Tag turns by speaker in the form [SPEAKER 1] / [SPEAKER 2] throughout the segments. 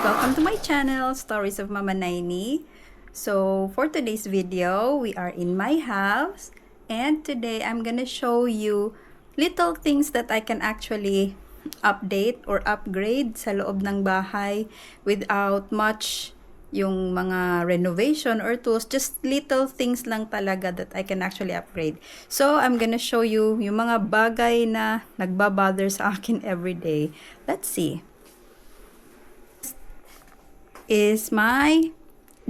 [SPEAKER 1] Welcome to my channel, Stories of Mama Naini. So, for today's video, we are in my house. And today, I'm gonna show you little things that I can actually update or upgrade sa loob ng bahay without much yung mga renovation or tools. Just little things lang talaga that I can actually upgrade. So, I'm gonna show you yung mga bagay na nagbabother sa akin everyday. Let's see. Is my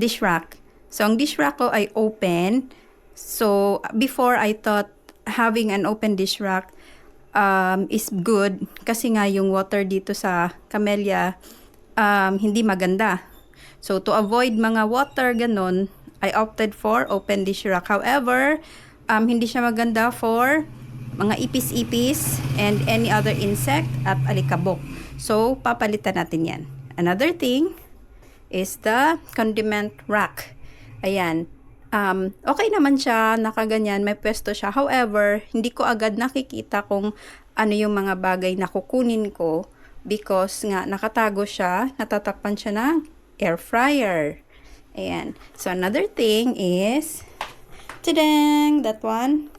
[SPEAKER 1] dish rack. So, ang dish rack ko ay open. So, before I thought having an open dish rack is good kasi nga yung water dito sa camellia hindi maganda. So, to avoid mga water ganon, I opted for open dish rack. However, hindi siya maganda for mga ipis-ipis and any other insect at alikabok. So, papalitan natin yan. Another thing is the condiment rack. Ayan. Okay naman siya, nakaganyan, may pwesto siya. However, hindi ko agad nakikita kung ano yung mga bagay na kukunin ko because nga nakatago siya, natatakpan siya ng air fryer. Ayan. So, another thing is, tadang! That one.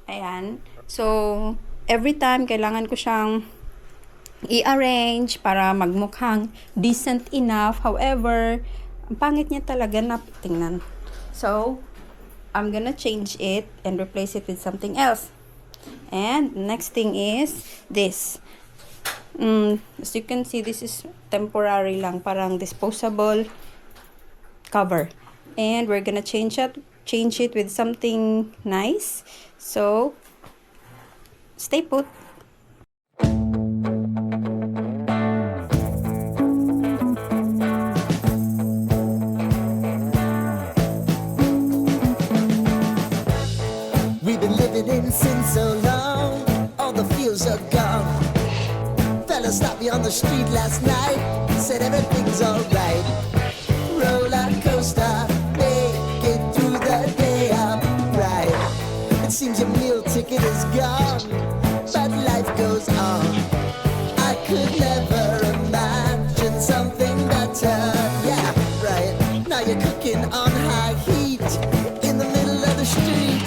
[SPEAKER 1] Ayan. So, every time, kailangan ko siyang i-arrange para magmukhang decent enough. However, ang pangit niya talaga na tingnan. So, I'm gonna change it and replace it with something else. And next thing is this. As you can see, this is temporary lang, parang disposable cover. And we're gonna change it with something nice. So, stay put.
[SPEAKER 2] We've been living in sin so long, all the feels are gone. Fella stopped me on the street last night, said everything's alright. Roller coaster, make it through the day upright. It seems your meal ticket is gone, but life goes on. I could never imagine something better. Yeah, right. Now you're cooking on high heat in the middle of the street.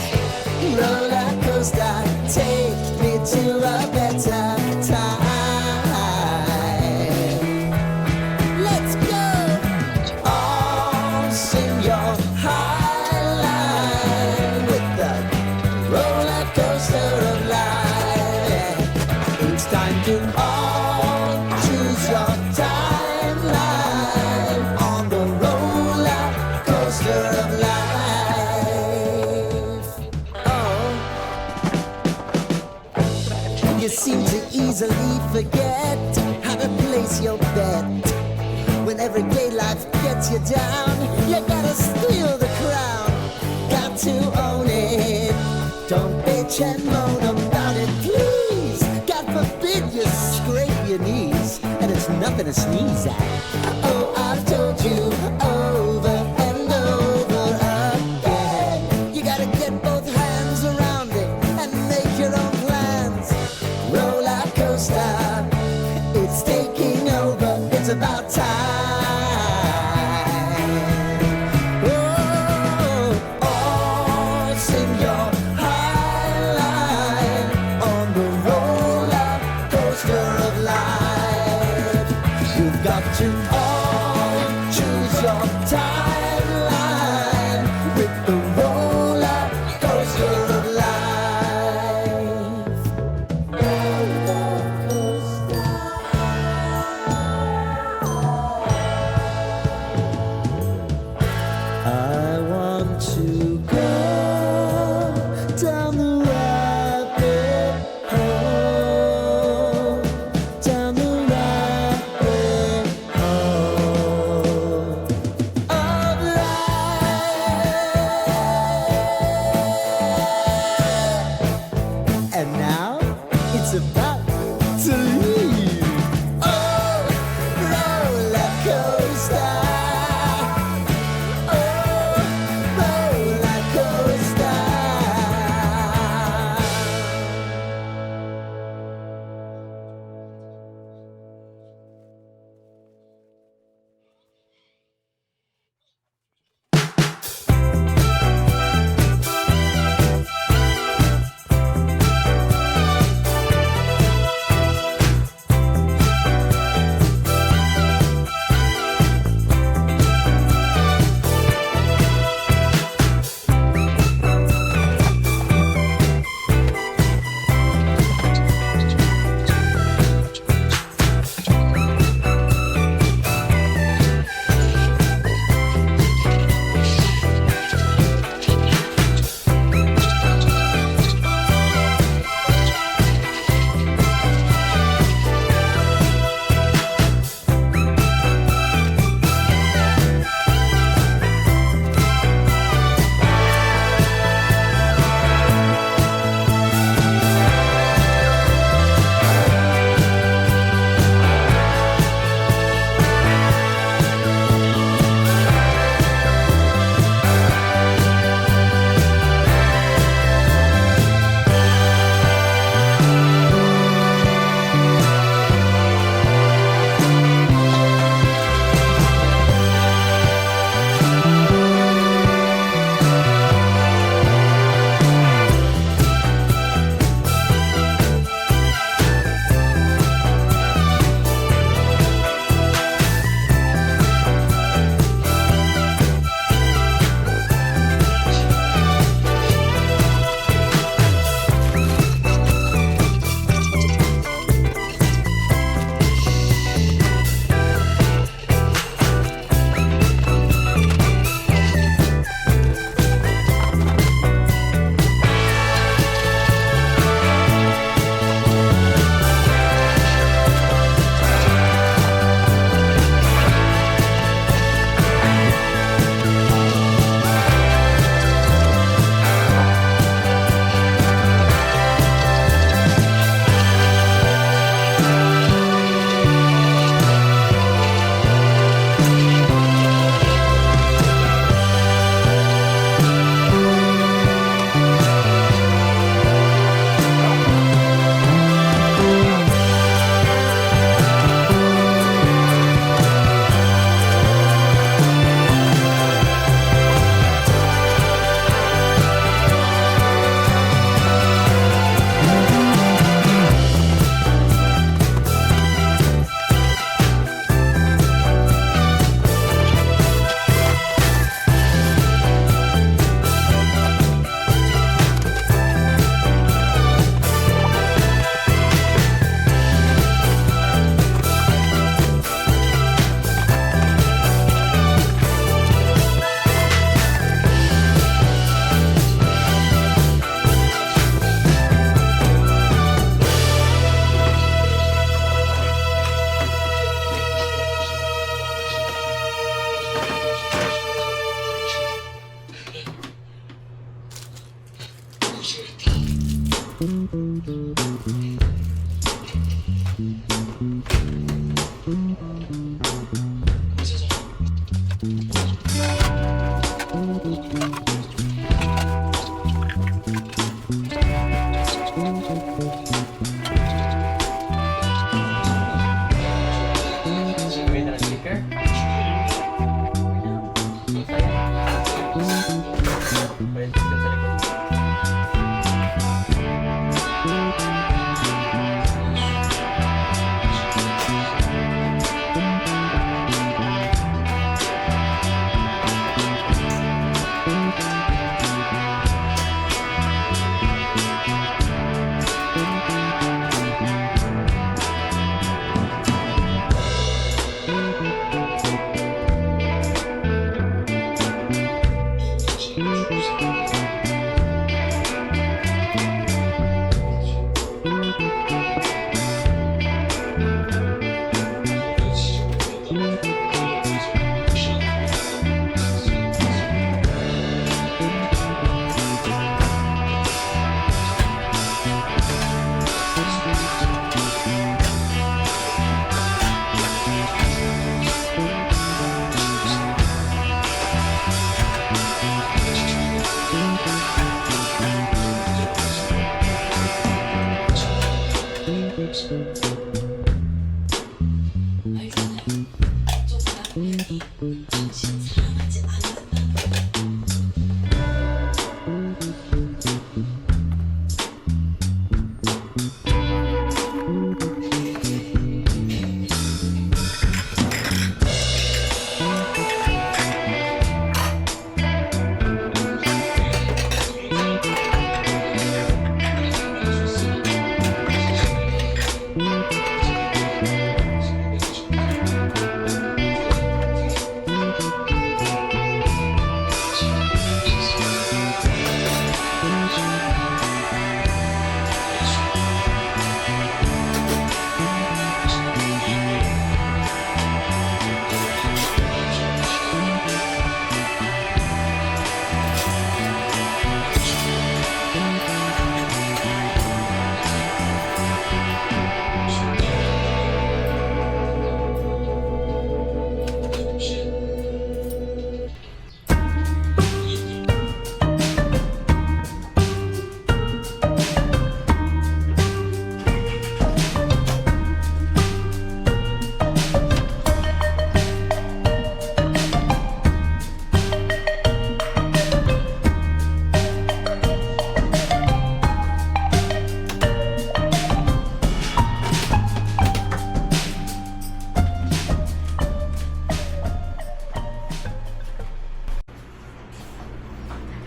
[SPEAKER 2] Roller coaster, take me to a better time. Let's go! All sing your high line with the roller coaster of life. It's time to all choose your timeline on the roller coaster of life. You seem to easily forget how to place your bet. When everyday life gets you down, you gotta steal the crown. Got to own it. Don't bitch and moan about it, please. God forbid you scrape your knees, and it's nothing to sneeze at. Oh, I've told you over and over again. You gotta get both hands around it and make your own plans. Roller coaster, it's taking over, it's about time. Oh, all sing your high line on the roller coaster of life. You've got to all choose your timeline with the roller coaster of life. I want to go down the rabbit hole, down the rabbit hole.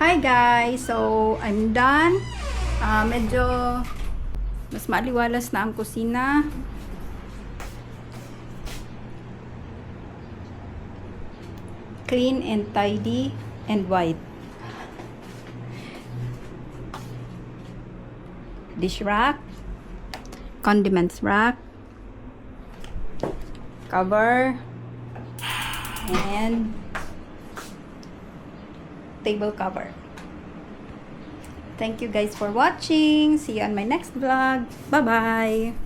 [SPEAKER 1] Hi guys! So, I'm done. Medyo mas maliwalas na ang kusina. Clean and tidy and white. Dish rack. Condiments rack. Cover. And table cover. Thank you guys for watching. See you on my next vlog. Bye-bye.